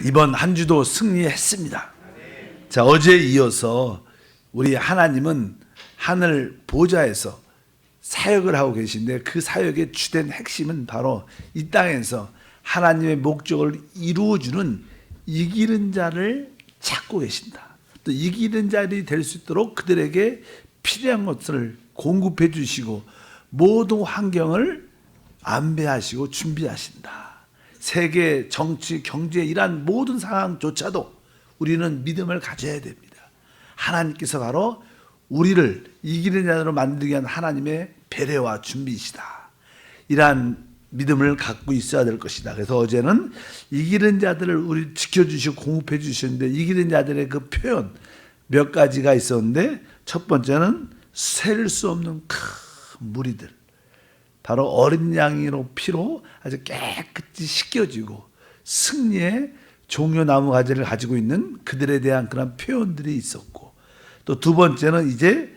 이번 한 주도 승리했습니다. 자, 어제에 이어서 우리 하나님은 하늘 보좌에서 사역을 하고 계신데 그 사역의 주된 핵심은 바로 이 땅에서 하나님의 목적을 이루어주는 이기는 자를 찾고 계신다. 또 이기는 자들이 될 수 있도록 그들에게 필요한 것을 공급해 주시고 모든 환경을 안배하시고 준비하신다. 세계, 정치, 경제 이러한 모든 상황조차도 우리는 믿음을 가져야 됩니다. 하나님께서 바로 우리를 이기는 자로 만들기 위한 하나님의 배려와 준비이시다. 이러한 믿음을 갖고 있어야 될 것이다. 그래서 어제는 이기는 자들을 우리 지켜주시고 공급해 주셨는데 이기는 자들의 그 표현 몇 가지가 있었는데 첫 번째는 셀 수 없는 큰 무리들. 바로 어린 양으로 피로 아주 깨끗이 씻겨지고 승리의 종려나무 가지를 가지고 있는 그들에 대한 그런 표현들이 있었고 또 두 번째는 이제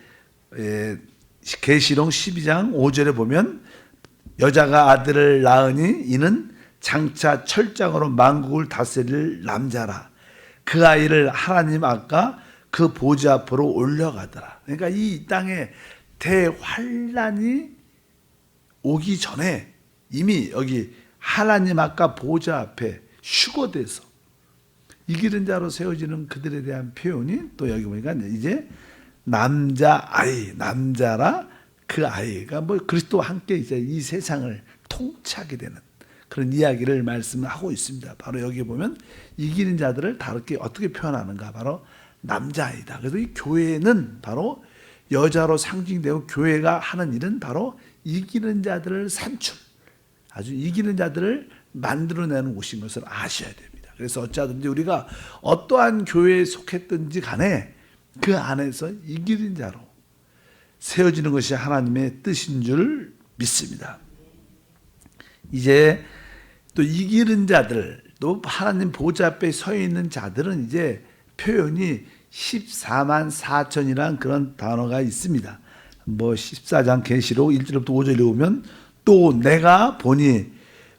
계시록 12장 5절에 보면 여자가 아들을 낳으니 이는 장차 철장으로 만국을 다스릴 남자라. 그 아이를 하나님 아까 그 보좌 앞으로 올려가더라. 그러니까 이 땅에 대환란이 오기 전에 이미 여기 하나님 아까 보좌 앞에 휴거돼서 이기는 자로 세워지는 그들에 대한 표현이 또 여기 보니까 이제 남자라 그 아이가 뭐 그리스도와 함께 이제 이 세상을 통치하게 되는 그런 이야기를 말씀하고 있습니다. 바로 여기 보면 이기는 자들을 다르게 어떻게 표현하는가 바로 남자아이다. 그래서 이 교회는 바로 여자로 상징되고 교회가 하는 일은 바로 이기는 자들을 산출, 아주 이기는 자들을 만들어내는 곳인 것을 아셔야 됩니다. 그래서 어찌하든지 우리가 어떠한 교회에 속했든지 간에 그 안에서 이기는 자로 세워지는 것이 하나님의 뜻인 줄 믿습니다. 이제 또 이기는 자들, 또 하나님 보좌 앞에 서 있는 자들은 이제 표현이 14만 4천이라는 그런 단어가 있습니다. 뭐 14장 계시록 1절부터 5절에 보면 또 내가 보니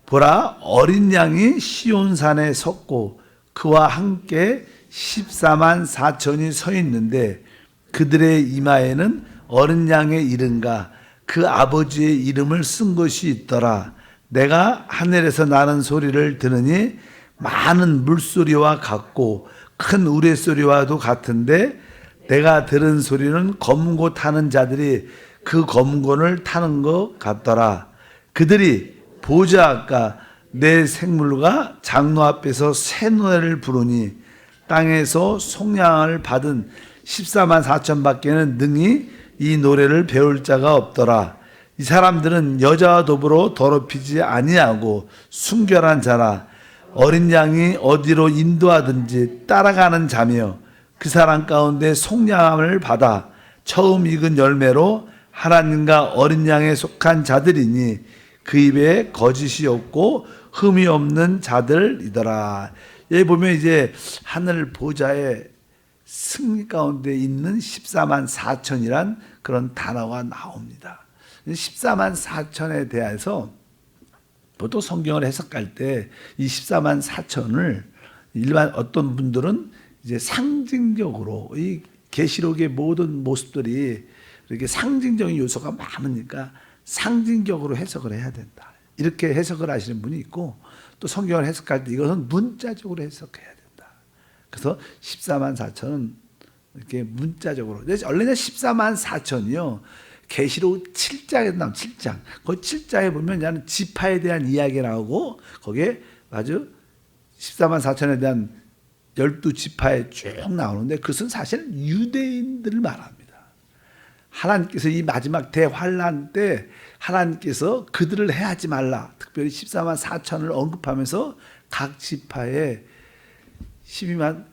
보라 어린 양이 시온산에 섰고 그와 함께 14만 4천이 서 있는데 그들의 이마에는 어린 양의 이름과 그 아버지의 이름을 쓴 것이 있더라. 내가 하늘에서 나는 소리를 들으니 많은 물소리와 같고 큰 우레소리와도 같은데 내가 들은 소리는 검고 타는 자들이 그 검곤을 타는 것 같더라. 그들이 보좌 아까 내 생물과 장로 앞에서 새 노래를 부르니 땅에서 속량을 받은 14만 4천 밖에는 능히 이 노래를 배울 자가 없더라. 이 사람들은 여자와 더불어 더럽히지 아니하고 순결한 자라. 어린 양이 어디로 인도하든지 따라가는 자며 그 사람 가운데 속량함을 받아 처음 익은 열매로 하나님과 어린 양에 속한 자들이니 그 입에 거짓이 없고 흠이 없는 자들이더라. 여기 보면 이제 하늘 보좌의 승리 가운데 있는 14만 4천이란 그런 단어가 나옵니다. 14만 4천에 대해서 보통 성경을 해석할 때 이 14만 4천을 일반 어떤 분들은 이제 상징적으로 이 계시록의 모든 모습들이 이렇게 상징적인 요소가 많으니까 상징적으로 해석을 해야 된다. 이렇게 해석을 하시는 분이 있고 또 성경을 해석할 때 이것은 문자적으로 해석해야 된다. 그래서 14만 4천은 이렇게 문자적으로 원래는 14만 4천이요. 계시록 7장에서 나온 7장. 그 7장에 보면 나는 지파에 대한 이야기가 나오고 거기에 아주 14만 4천에 대한 12지파에 쭉 나오는데 그것은 사실 유대인들을 말합니다. 하나님께서 이 마지막 대환란 때 하나님께서 그들을 해하지 말라. 특별히 14만 4천을 언급하면서 각 지파에 12만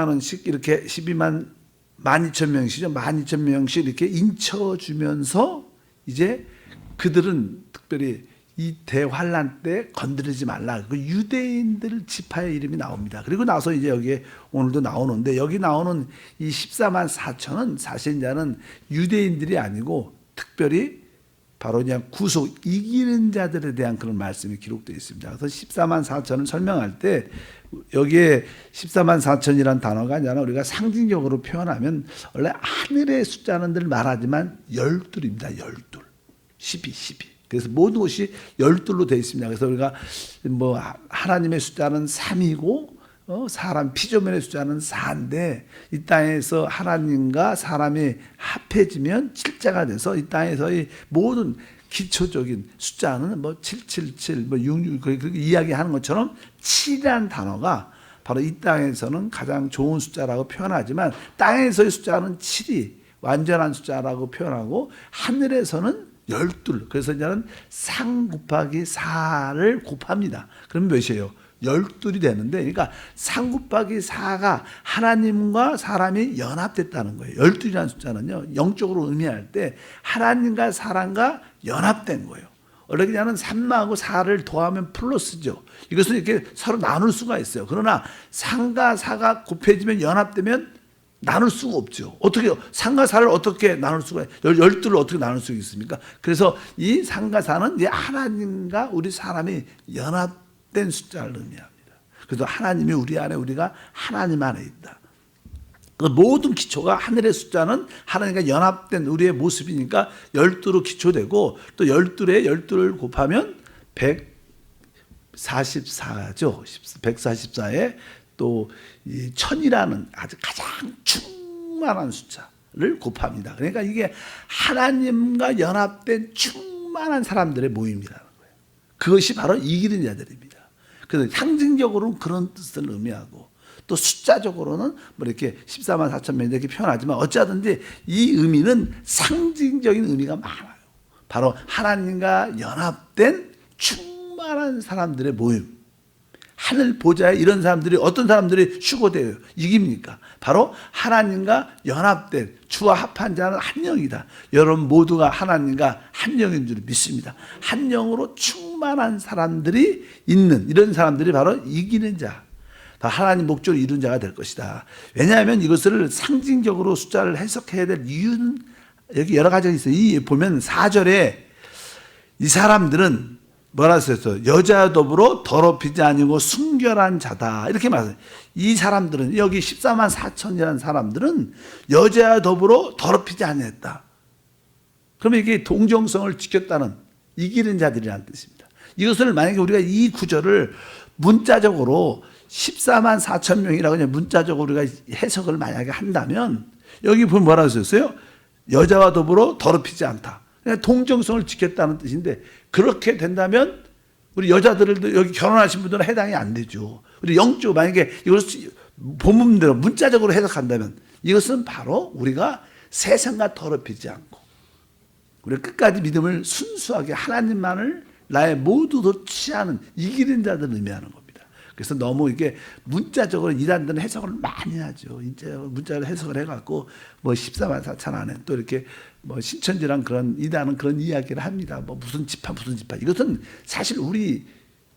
원씩 이렇게 12만 12,000명씩이죠. 12,000명씩 이렇게 인쳐주면서 이제 그들은 특별히 이 대환란 때 건드리지 말라. 그 유대인들 지파의 이름이 나옵니다. 그리고 나서 이제 여기에 오늘도 나오는데 여기 나오는 이 14만 4천은 사실 이제는 유대인들이 아니고 특별히 바로 그냥 구속 이기는 자들에 대한 그런 말씀이 기록되어 있습니다. 그래서 14만 4천을 설명할 때 여기에 14만 4천이라는 단어가 아니라 우리가 상징적으로 표현하면 원래 하늘의 숫자는 늘 말하지만 12입니다. 12. 그래서 모든 것이 12로 되어 있습니다. 그래서 우리가 뭐 하나님의 숫자는 3이고 사람 피조물의 숫자는 4인데 이 땅에서 하나님과 사람이 합해지면 7자가 돼서 이 땅에서의 모든 기초적인 숫자는 뭐 777, 뭐 66, 그렇게 이야기하는 것처럼 7이라는 단어가 바로 이 땅에서는 가장 좋은 숫자라고 표현하지만 땅에서의 숫자는 7이 완전한 숫자라고 표현하고 하늘에서는 12. 그래서 이제는 3 곱하기 4를 곱합니다. 그러면 몇이에요? 12이 되는데, 그러니까 3 곱하기 4가 하나님과 사람이 연합됐다는 거예요. 12이라는 숫자는요, 영적으로 의미할 때 하나님과 사람과 연합된 거예요. 원래 그냥은 3하고 4를 더하면 플러스죠. 이것은 이렇게 서로 나눌 수가 있어요. 그러나 3과 4가 곱해지면 연합되면 나눌 수가 없죠. 어떻게 3과 4를 어떻게 나눌 수가 있어요? 12를 어떻게 나눌 수 있습니까? 그래서 이 3과 4는 이제 하나님과 우리 사람이 연합된 숫자를 의미합니다. 그래서 하나님이 우리 안에, 우리가 하나님 안에 있다. 그 모든 기초가 하늘의 숫자는 하나님과 연합된 우리의 모습이니까 12로 기초되고 또 12에 12를 곱하면 144죠. 144에 또 이 1000이라는 아주 가장 충만한 숫자를 곱합니다. 그러니까 이게 하나님과 연합된 충만한 사람들의 모임이라는 거예요. 그것이 바로 이기는 자들입니다. 그래서 상징적으로는 그런 뜻을 의미하고 또 숫자적으로는 뭐 이렇게 14만 4천 명 이렇게 표현하지만 어찌하든지 이 의미는 상징적인 의미가 많아요. 바로 하나님과 연합된 충만한 사람들의 모임. 하늘 보좌에 이런 사람들이, 어떤 사람들이 휴거돼요? 이깁니까? 바로 하나님과 연합된, 주와 합한 자는 한 영이다. 여러분 모두가 하나님과 한 영인 줄 믿습니다. 한 영으로 충만한 사람들이 있는, 이런 사람들이 바로 이기는 자, 하나님 목적을 이룬 자가 될 것이다. 왜냐하면 이것을 상징적으로 숫자를 해석해야 될 이유는 여기 여러 가지가 있어요. 이 보면 4절에 이 사람들은 뭐라 썼어요? 여자와 더불어 더럽히지 아니고 순결한 자다. 이렇게 말해요. 이 사람들은, 여기 14만 4천이라는 사람들은 여자와 더불어 더럽히지 아니했다. 그러면 이게 동정성을 지켰다는, 이기는 자들이라는 뜻입니다. 이것을 만약에 우리가 이 구절을 문자적으로 14만 4천 명이라고 그냥 문자적으로 우리가 해석을 만약에 한다면 여기 보면 뭐라고 썼어요? 여자와 더불어 더럽히지 않다. 그냥 동정성을 지켰다는 뜻인데, 그렇게 된다면 우리 여자들도 여기 결혼하신 분들은 해당이 안 되죠. 우리 영적, 만약에 이걸 본문대로 문자적으로 해석한다면 이것은 바로 우리가 세상과 더럽히지 않고 우리가 끝까지 믿음을 순수하게 하나님만을 나의 모두도 취하는 이기는 자들을 의미하는 겁니다. 그래서 너무 이게 문자적으로 이단들은 해석을 많이 하죠. 이제 문자로 해석을 해갖고 뭐 14만 4천 안에 또 이렇게 뭐 신천지랑 그런 이단은 그런 이야기를 합니다. 뭐 무슨 지파. 이것은 사실 우리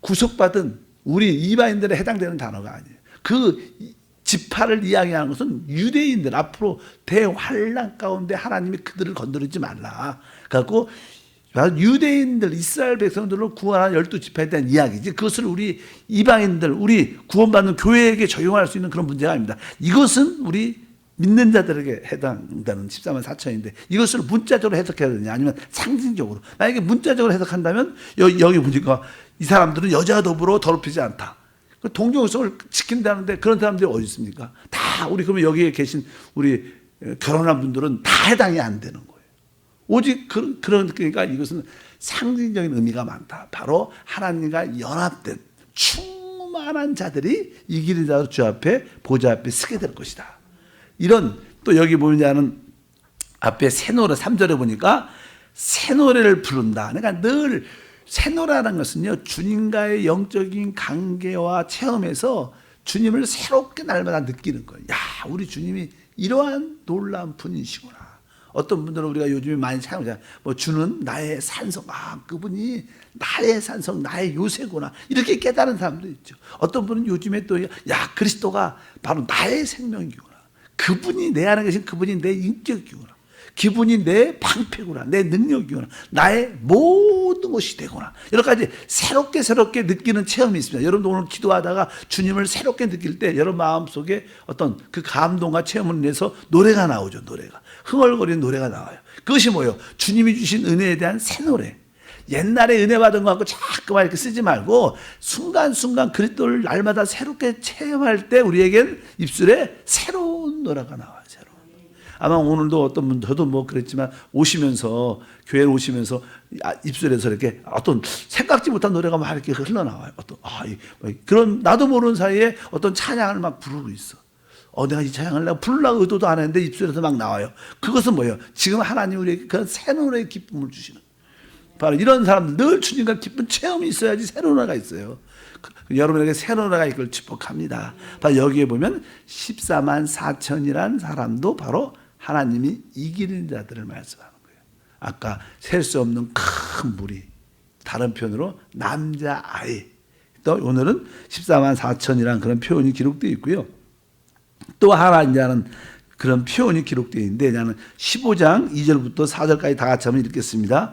구속받은 우리 이방인들에 해당되는 단어가 아니에요. 그 지파를 이야기하는 것은 유대인들, 앞으로 대환란 가운데 하나님이 그들을 건드리지 말라. 그래갖고 유대인들, 이스라엘 백성들을 구원하는 12지파에 대한 이야기지, 그것을 우리 이방인들, 우리 구원받는 교회에게 적용할 수 있는 그런 문제가 아닙니다. 이것은 우리 믿는 자들에게 해당되는 14만 4천인데 이것을 문자적으로 해석해야 되느냐, 아니면 상징적으로. 만약에 문자적으로 해석한다면 여기 보니까 이 사람들은 여자와 더불어 더럽히지 않다. 동정성을 지킨다는데 그런 사람들이 어디 있습니까? 다 우리, 그러면 여기에 계신 우리 결혼한 분들은 다 해당이 안 되는 거예요. 오직 그러니까 이것은 상징적인 의미가 많다. 바로 하나님과 연합된 충만한 자들이 이기는 자로 주 앞에, 보좌 앞에 서게 될 것이다. 이런, 또 여기 보면은 앞에 새 노래 3절에 보니까 새 노래를 부른다. 그러니까 늘 새 노래라는 것은요, 주님과의 영적인 관계와 체험에서 주님을 새롭게 날마다 느끼는 거예요. 야, 우리 주님이 이러한 놀라운 분이시구나. 어떤 분들은 우리가 요즘에 많이 사용하잖아요. 뭐 주는 나의 산성, 그분이 나의 산성, 나의 요새구나. 이렇게 깨달은 사람도 있죠. 어떤 분은 요즘에 또, 그리스도가 바로 나의 생명이구나. 그분이 내 안에 계신 그분이 내 인격이구나. 기분이 내 방패구나, 내 능력이구나, 나의 모든 것이 되구나. 여러 가지 새롭게 느끼는 체험이 있습니다. 여러분도 오늘 기도하다가 주님을 새롭게 느낄 때 여러분 마음속에 어떤 그 감동과 체험을 인해서 노래가 나오죠. 노래가 흥얼거리는 노래가 나와요. 그것이 뭐예요? 주님이 주신 은혜에 대한 새 노래. 옛날에 은혜 받은 거 갖고 자꾸만 이렇게 쓰지 말고 순간순간 그리스도를 날마다 새롭게 체험할 때 우리에겐 입술에 새로운 노래가 나와요. 새로운. 아마 오늘도 어떤 분, 저도 뭐 그랬지만 오시면서 교회에 오시면서 입술에서 이렇게 어떤 생각지 못한 노래가 막 이렇게 흘러나와요. 어떤 그런 나도 모르는 사이에 어떤 찬양을 막 부르고 있어. 내가 이 찬양을 내가 부르려고 의도도 안 했는데 입술에서 막 나와요. 그것은 뭐예요? 지금 하나님 우리에게 그 새 노래의 기쁨을 주시는. 바로 이런 사람들 늘 주님과 기쁜 체험이 있어야지 새 노래가 있어요. 여러분에게 새 노래가 이걸 축복합니다. 바로 여기에 보면 14만 4천이란 사람도 바로 하나님이 이기는 자들을 말씀하는 거예요. 아까 셀 수 없는 큰 무리, 다른 표현으로 남자 아이. 또 오늘은 14만 4천이란 그런 표현이 기록되어 있고요. 또 하나 이제는 그런 표현이 기록되어 있는데 나는 15장 2절부터 4절까지 다 같이 한번 읽겠습니다.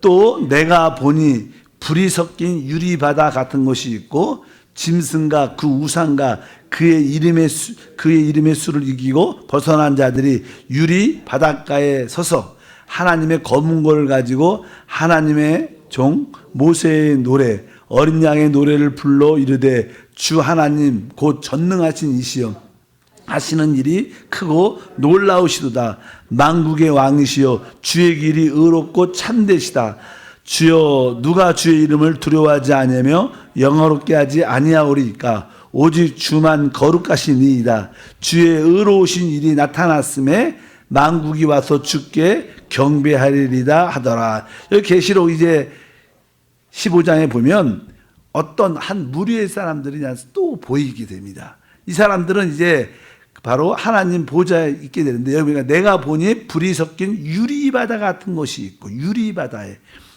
또 내가 보니 불이 섞인 유리바다 같은 것이 있고 짐승과 그 우상과 그의 이름의 수를 이기고 벗어난 자들이 유리 바닷가에 서서 하나님의 검은 골을 가지고 하나님의 종 모세의 노래 어린 양의 노래를 불러 이르되 주 하나님 곧 전능하신 이시여 하시는 일이 크고 놀라우시도다. 만국의 왕이시여 주의 길이 의롭고 참되시다. 주여 누가 주의 이름을 두려워하지 아니하며 영화롭게 하지 아니하오리까. 오직 주만 거룩하시니이다. 주의 의로우신 일이 나타났음에 만국이 와서 주께 경배하리이다 하더라. 여기 계시록 이제 15장에 보면 어떤 한 무리의 사람들이 또 보이게 됩니다. 이 사람들은 이제 바로 하나님 보좌에 있게 되는데 여기가 내가 보니 불이 섞인 유리바다 같은 것이 있고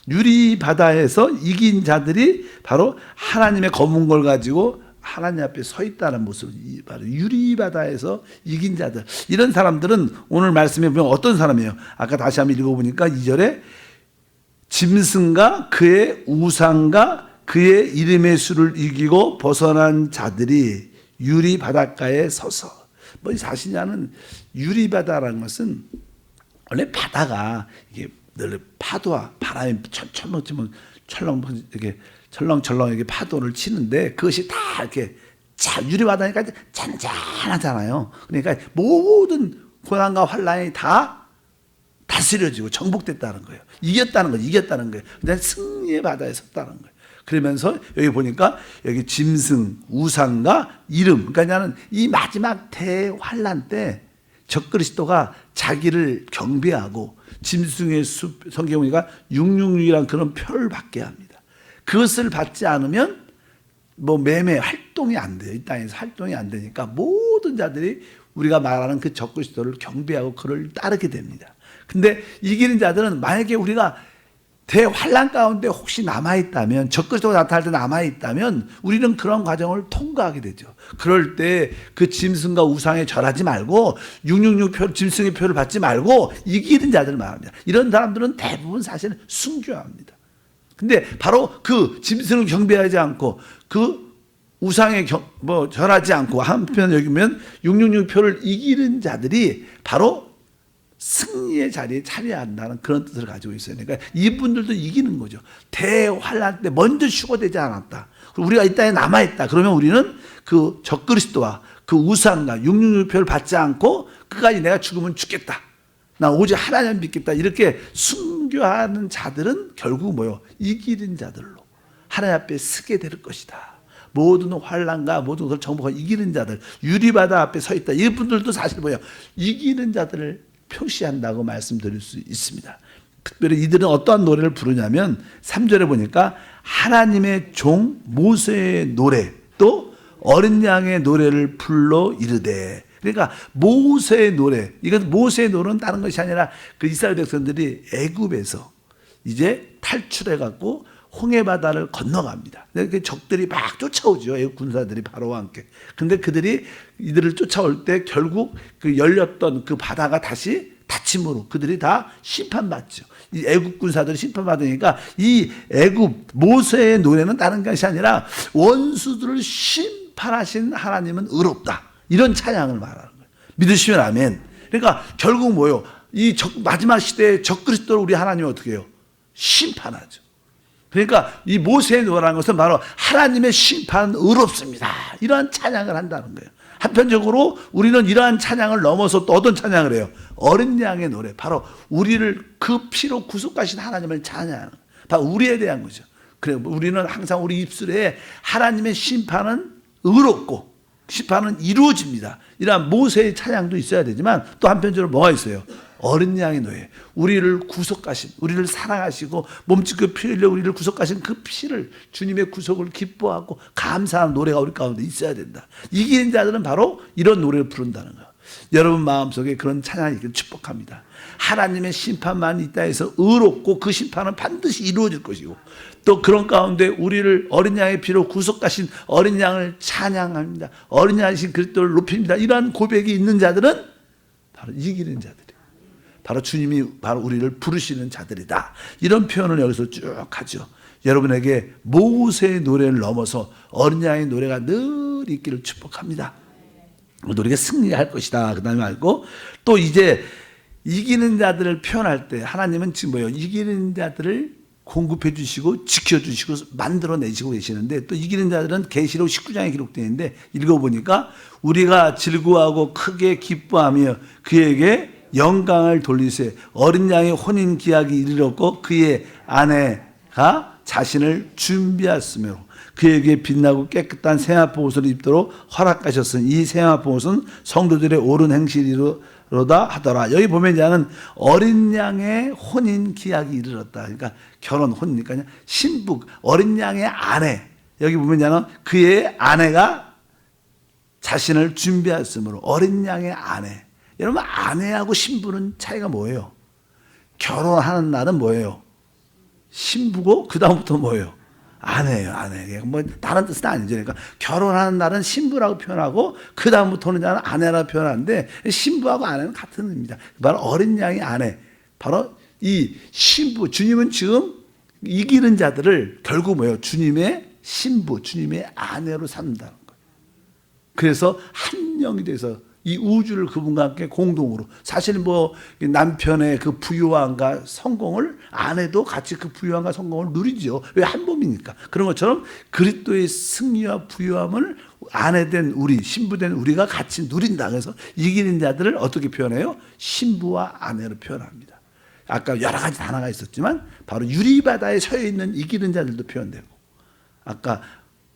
유리바다에서 이긴 자들이 바로 하나님의 검은 걸 가지고 하나님 앞에 서 있다는 모습. 바로 유리바다에서 이긴 자들. 이런 사람들은 오늘 말씀에 보면 어떤 사람이에요? 아까 다시 한번 읽어보니까 2절에 짐승과 그의 우상과 그의 이름의 수를 이기고 벗어난 자들이 유리 바닷가에 서서. 사실은 유리 바다라는 것은 원래 바다가 이게 늘 파도와 바람이 철렁철렁 이렇게 철렁철렁 이렇게 파도를 치는데 그것이 다 이렇게 유리 바다니까 잔잔하잖아요. 그러니까 모든 고난과 환란이 다 다스려지고 정복됐다는 거예요. 이겼다는 거예요. 근데 승리의 바다에 섰다는 거예요. 그러면서 여기 보니까 여기 짐승, 우상과 이름. 그러니까 나는 이 마지막 대환란 때 적그리스도가 자기를 경배하고 짐승의 숲, 성경에 보니까 666이라는 그런 표를 받게 합니다. 그것을 받지 않으면 매매 활동이 안 돼요. 이 땅에서 활동이 안 되니까 모든 자들이 우리가 말하는 그 적그리스도를 경배하고 그를 따르게 됩니다. 근데 이기는 자들은 만약에 우리가 대환란 가운데 혹시 남아있다면 적그리스도가 나타날 때 남아있다면 우리는 그런 과정을 통과하게 되죠. 그럴 때 그 짐승과 우상에 절하지 말고 666표 짐승의 표를 받지 말고 이기는 자들을 말합니다. 이런 사람들은 대부분 사실은 순교합니다. 근데 바로 그 짐승을 경배하지 않고 그 우상에 절하지 않고 한편 여기 보면 666표를 이기는 자들이 바로 승리의 자리에 차려야 한다는 그런 뜻을 가지고 있어요. 그러니까 이분들도 이기는 거죠. 대환란 때 먼저 휴거되지 않았다. 우리가 이 땅에 남아있다. 그러면 우리는 그 적그리스도와 그 우상과 666표를 받지 않고 끝까지 내가 죽으면 죽겠다. 나 오직 하나님 믿겠다. 이렇게 순교하는 자들은 결국 이기는 자들로 하나님 앞에 서게 될 것이다. 모든 환란과 모든 것을 정복하고 이기는 자들, 유리바다 앞에 서 있다. 이분들도 사실 이기는 자들을 표시한다고 말씀드릴 수 있습니다. 특별히 이들은 어떠한 노래를 부르냐면 3절에 보니까 하나님의 종 모세의 노래 또 어린 양의 노래를 불러 이르되. 그러니까 모세의 노래, 이건 모세의 노래는 다른 것이 아니라 그 이스라엘 백성들이 애굽에서 이제 탈출해 갖고 홍해 바다를 건너갑니다. 그 적들이 막 쫓아오죠. 애국 군사들이 바로와 함께. 근데 그들이 이들을 쫓아올 때 결국 그 열렸던 그 바다가 다시 다침으로 그들이 다 심판받죠. 이 애굽 군사들이 심판받으니까 이 애굽 모세의 노래는 다른 것이 아니라 원수들을 심판하신 하나님은 의롭다. 이런 찬양을 말하는 거예요. 믿으시면 아멘. 그러니까 결국 뭐예요? 이 마지막 시대에 적그리스도를 우리 하나님이 어떻게 해요? 심판하죠. 그러니까 이 모세의 노래라는 것은 바로 하나님의 심판은 의롭습니다. 이러한 찬양을 한다는 거예요. 한편적으로 우리는 이러한 찬양을 넘어서 또 어떤 찬양을 해요? 어린 양의 노래. 바로 우리를 그 피로 구속하신 하나님을 찬양하는 거예요. 바로 우리에 대한 거죠. 그래요. 우리는 항상 우리 입술에 하나님의 심판은 의롭고 심판은 이루어집니다. 이러한 모세의 찬양도 있어야 되지만 또 한편적으로 뭐가 있어요? 어린 양의 노예. 우리를 구속하신, 우리를 사랑하시고 몸짓고 피 흘려 우리를 구속하신 그 피를, 주님의 구속을 기뻐하고 감사하는 노래가 우리 가운데 있어야 된다. 이기는 자들은 바로 이런 노래를 부른다는 거예요. 여러분 마음속에 그런 찬양이 있기를 축복합니다. 하나님의 심판만 있다 해서 의롭고 그 심판은 반드시 이루어질 것이고 또 그런 가운데 우리를 어린 양의 피로 구속하신 어린 양을 찬양합니다. 어린 양이신 그리스도를 높입니다. 이러한 고백이 있는 자들은 바로 이기는 자들이에요. 바로 주님이 바로 우리를 부르시는 자들이다. 이런 표현을 여기서 쭉 하죠. 여러분에게 모세의 노래를 넘어서 어린 양의 노래가 늘 있기를 축복합니다. 우리가 승리할 것이다. 그 다음에 알고 또 이제 이기는 자들을 표현할 때 하나님은 지금 뭐예요? 이기는 자들을 공급해 주시고 지켜주시고 만들어내시고 계시는데 또 이기는 자들은 계시록 19장에 기록되어 있는데 읽어보니까 우리가 즐거워하고 크게 기뻐하며 그에게 영광을 돌리세 어린 양의 혼인 기약이 이르렀고 그의 아내가 자신을 준비하였으므로 그에게 빛나고 깨끗한 세마포 옷을 입도록 허락하셨으니 이 세마포 옷은 성도들의 옳은 행실이로다 하더라. 여기 보면 이제는 어린 양의 혼인 기약이 이르렀다. 그러니까 결혼 혼이니까 신부 어린 양의 아내. 여기 보면 이제는 그의 아내가 자신을 준비하였으므로 어린 양의 아내. 여러분 아내하고 신부는 차이가 뭐예요? 결혼하는 날은 뭐예요? 신부고 그 다음부터 뭐예요? 아내예요, 아내. 뭐 다른 뜻은 아니죠. 그러니까 결혼하는 날은 신부라고 표현하고 그 다음부터는 아내라고 표현하는데 신부하고 아내는 같은 의미입니다. 바로 어린 양의 아내. 바로 이 신부. 주님은 지금 이기는 자들을 결국 뭐예요? 주님의 신부, 주님의 아내로 삼는다는 거예요. 그래서 한 영이 돼서 이 우주를 그분과 함께 공동으로 사실 뭐 남편의 그 부유함과 성공을 아내도 같이 그 부유함과 성공을 누리죠. 왜 한 몸이니까. 그런 것처럼 그리스도의 승리와 부유함을 아내된 우리 신부된 우리가 같이 누린다. 그래서 이기는 자들을 어떻게 표현해요? 신부와 아내로 표현합니다. 아까 여러 가지 단어가 있었지만 바로 유리바다에 서 있는 이기는 자들도 표현되고 아까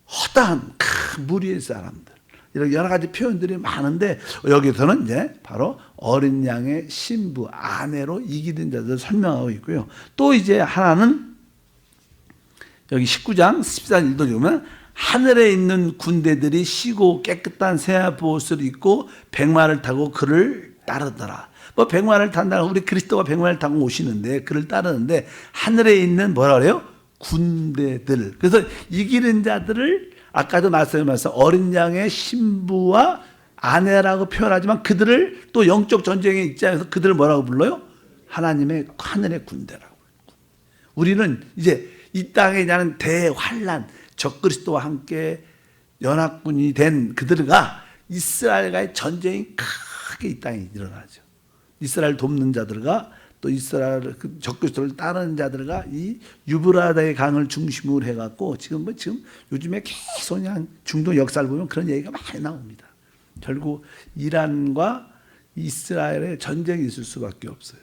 허다한 큰 무리의 사람들 이런 여러 가지 표현들이 많은데 여기서는 이제 바로 어린 양의 신부, 아내로 이기는 자들을 설명하고 있고요. 또 이제 하나는 여기 19장 14절도 보면 하늘에 있는 군대들이 쉬고 깨끗한 새하얀 옷을 입고 백마를 타고 그를 따르더라. 뭐 백마를 탄다 우리 그리스도가 백마를 타고 오시는데 그를 따르는데 하늘에 있는 뭐라 그래요? 군대들. 그래서 이기는 자들을 아까도 말씀하신 어린 양의 신부와 아내라고 표현하지만 그들을 또 영적 전쟁에 입장에서 그들을 뭐라고 불러요? 하나님의 하늘의 군대라고. 우리는 이제 이 땅에 나는 대환란 적그리스도와 함께 연합군이 된 그들과 이스라엘과의 전쟁이 크게 이 땅에 일어나죠. 이스라엘 돕는 자들과 또 이스라엘 적그리스도를 따르는 자들과 이 유브라다의 강을 중심으로 해갖고 지금 요즘에 계속 그냥 중동 역사를 보면 그런 얘기가 많이 나옵니다. 결국 이란과 이스라엘의 전쟁이 있을 수밖에 없어요.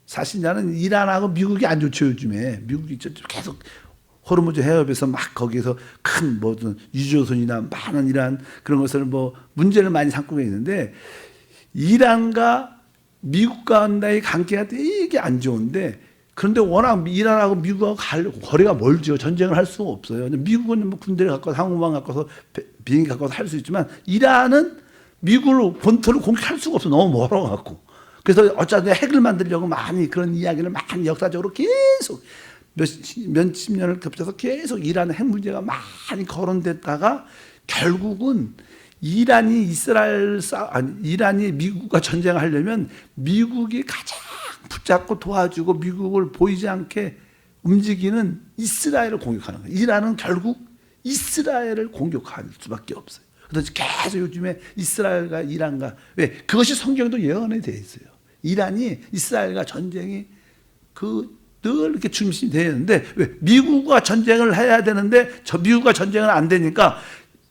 사실 나는 이란하고 미국이 안 좋죠. 요즘에 미국이 계속 호르무즈 해협에서 막 거기에서 큰 뭐든 유조선이나 많은 이란 그런 것을 뭐 문제를 많이 삼고 있는데 이란과 미국 가운데의 관계가 되게 안 좋은데 그런데 워낙 이란하고 미국하고 거리가 멀죠. 전쟁을 할 수가 없어요. 미국은 뭐 군대를 갖고 항공모함 갖고서 비행기 갖고서 할 수 있지만 이란은 미국을 본토를 공격할 수가 없어. 너무 멀어갖고. 그래서 어쩌다 핵을 만들려고 많이 그런 이야기를 많이 역사적으로 계속 몇십 년을 겹쳐서 계속 이란 핵 문제가 많이 거론됐다가 결국은 이란이 미국과 전쟁을 하려면 미국이 가장 붙잡고 도와주고 미국을 보이지 않게 움직이는 이스라엘을 공격하는 거예요. 이란은 결국 이스라엘을 공격할 수밖에 없어요. 그래서 계속 요즘에 이스라엘과 이란과, 왜? 그것이 성경도 예언에 되어 있어요. 이란이 이스라엘과 전쟁이 늘 이렇게 중심이 되어 있는데, 왜? 미국과 전쟁을 해야 되는데 미국과 전쟁은 안 되니까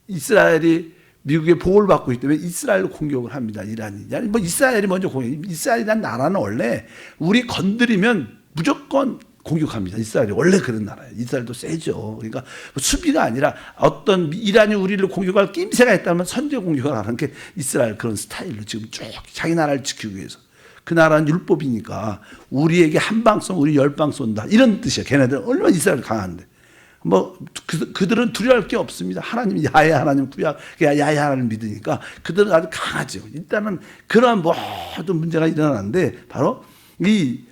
이스라엘이 미국의 보호를 받고 있기 때문에 이스라엘로 공격을 합니다. 이란이. 뭐 이스라엘이 먼저 이스라엘이라는 나라는 원래 우리 건드리면 무조건 공격합니다. 이스라엘이 원래 그런 나라예요. 이스라엘도 세죠. 그러니까 수비가 아니라 어떤 이란이 우리를 공격할 낌새가 있다면 선제 공격을 하는 게 이스라엘 그런 스타일로 지금 쭉 자기 나라를 지키기 위해서. 그 나라는 율법이니까 우리에게 한 방 쏘면 우리 10방 쏜다. 이런 뜻이야. 걔네들은 얼마나 이스라엘 강한데. 뭐 그들은 두려워할 게 없습니다. 하나님 야훼 하나님 구약 야훼 하나님 믿으니까 그들은 아주 강하죠. 일단은 그러한 모든 문제가 일어나는데 바로 이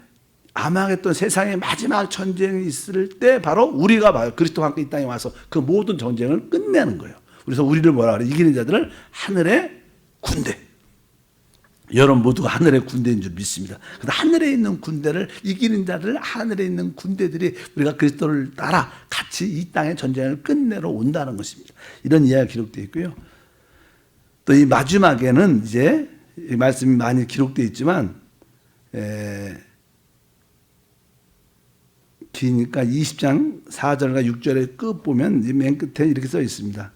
아마겟돈 세상의 마지막 전쟁이 있을 때 바로 우리가 그리스도와 함께 이 땅에 와서 그 모든 전쟁을 끝내는 거예요. 그래서 우리를 뭐라 그래? 이기는 자들을 하늘의 군대. 여러분 모두가 하늘의 군대인 줄 믿습니다. 그래서 하늘에 있는 군대를 이기는 자들, 하늘에 있는 군대들이 우리가 그리스도를 따라 같이 이 땅의 전쟁을 끝내러 온다는 것입니다. 이런 이야기가 기록되어 있고요. 또 이 마지막에는 이제 이 말씀이 많이 기록되어 있지만 기니까 20장 4절과 6절의 끝 보면 맨 끝에 이렇게 써 있습니다.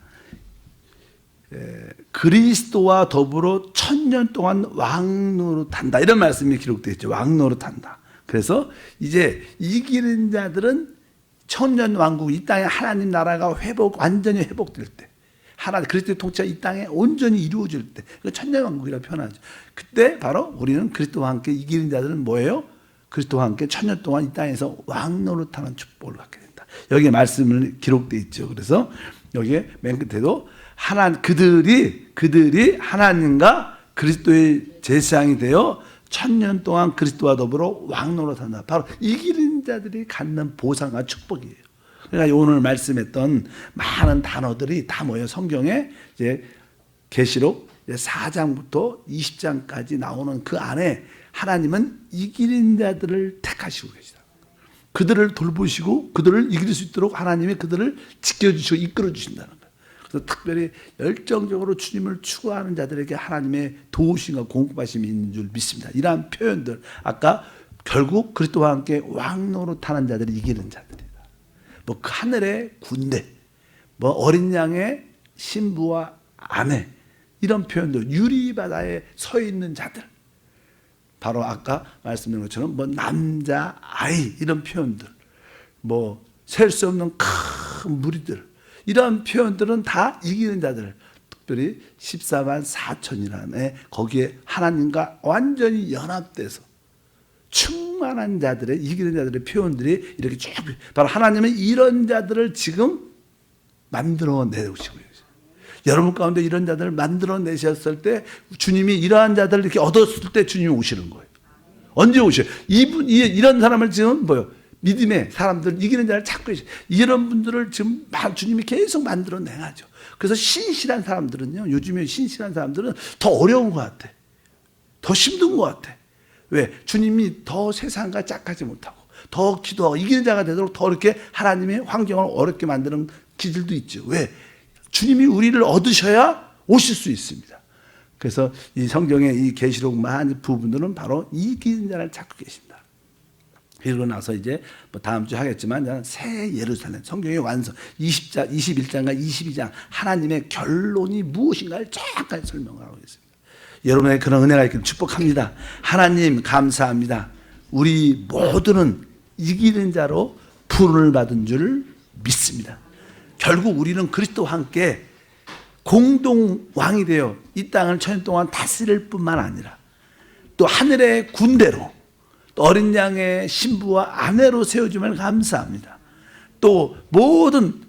그리스도와 더불어 1000년 동안 왕노릇한다. 이런 말씀이 기록되어 있죠. 왕노릇한다. 그래서 이제 이기는 자들은 1000년 왕국, 이 땅에 하나님 나라가 완전히 회복될 때, 그리스도의 통치가 이 땅에 온전히 이루어질 때, 그 1000년 왕국이라고 표현하죠. 그때 바로 우리는 그리스도와 함께 이기는 자들은 뭐예요? 그리스도와 함께 1000년 동안 이 땅에서 왕노릇하는 축복을 갖게 된다. 여기에 말씀을 기록되어 있죠. 그래서 여기에 맨 끝에도 그들이 하나님과 그리스도의 제사장이 되어 1000년 동안 그리스도와 더불어 왕노릇한다. 바로 이기는 자들이 갖는 보상과 축복이에요. 그러니까 오늘 말씀했던 많은 단어들이 다 뭐예요? 성경에 이제 계시록 4장부터 20장까지 나오는 그 안에 하나님은 이기는 자들을 택하시고 계시다. 그들을 돌보시고 그들을 이길 수 있도록 하나님이 그들을 지켜주시고 이끌어 주신다는 거예요. 그래서 특별히 열정적으로 주님을 추구하는 자들에게 하나님의 도우심과 공급하심이 있는 줄 믿습니다. 이러한 표현들, 아까 결국 그리스도와 함께 왕노릇하는 자들이 이기는 자들이다. 뭐 그 하늘의 군대, 뭐 어린 양의 신부와 아내, 이런 표현들, 유리바다에 서 있는 자들, 바로 아까 말씀드린 것처럼 뭐 남자, 아이, 이런 표현들, 뭐 셀 수 없는 큰 무리들, 이런 표현들은 다 이기는 자들, 특별히 14만 4천이라는 거기에 하나님과 완전히 연합돼서 충만한 자들의, 이기는 자들의 표현들이 이렇게 쭉, 바로 하나님은 이런 자들을 지금 만들어내시고 계세요. 여러분 가운데 이런 자들을 만들어내셨을 때 주님이 이러한 자들을 이렇게 얻었을 때 주님이 오시는 거예요. 언제 오셔요? 이런 사람을 지금 믿음의 사람들, 이기는 자를 찾고 계세요. 이런 분들을 지금 주님이 계속 만들어내야죠. 그래서 신실한 사람들은요, 요즘에 신실한 사람들은 더 어려운 것 같아. 더 힘든 것 같아. 왜? 주님이 더 세상과 짝하지 못하고 더 기도하고 이기는 자가 되도록 더 이렇게 하나님의 환경을 어렵게 만드는 기질도 있죠. 왜? 주님이 우리를 얻으셔야 오실 수 있습니다. 그래서 이 성경의 이 계시록 많은 부분들은 바로 이기는 자를 찾고 계십니다. 그리고 나서 이제 뭐 다음 주에 하겠지만 새 예루살렘, 성경의 완성 21장과 22장 하나님의 결론이 무엇인가를 쫙까지 설명을 하고 있습니다. 여러분의 그런 은혜가 있기를 축복합니다. 하나님 감사합니다. 우리 모두는 이기는 자로 부름을 받은 줄 믿습니다. 결국 우리는 그리스도와 함께 공동 왕이 되어 이 땅을 1000년 동안 다스릴 뿐만 아니라 또 하늘의 군대로 또 어린 양의 신부와 아내로 세워주면 감사합니다. 또 모든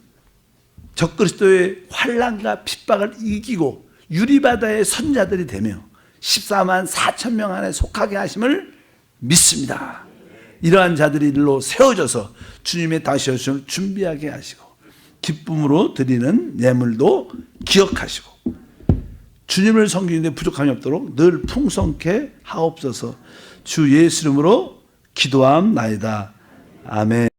적그리스도의 환난과 핍박을 이기고 유리바다의 선자들이 되며 14만 4천 명 안에 속하게 하심을 믿습니다. 이러한 자들이 일로 세워져서 주님의 다시 오심을 준비하게 하시고 기쁨으로 드리는 예물도 기억하시고 주님을 섬기는데 부족함이 없도록 늘 풍성케 하옵소서. 주 예수 이름으로 기도함나이다. 아멘.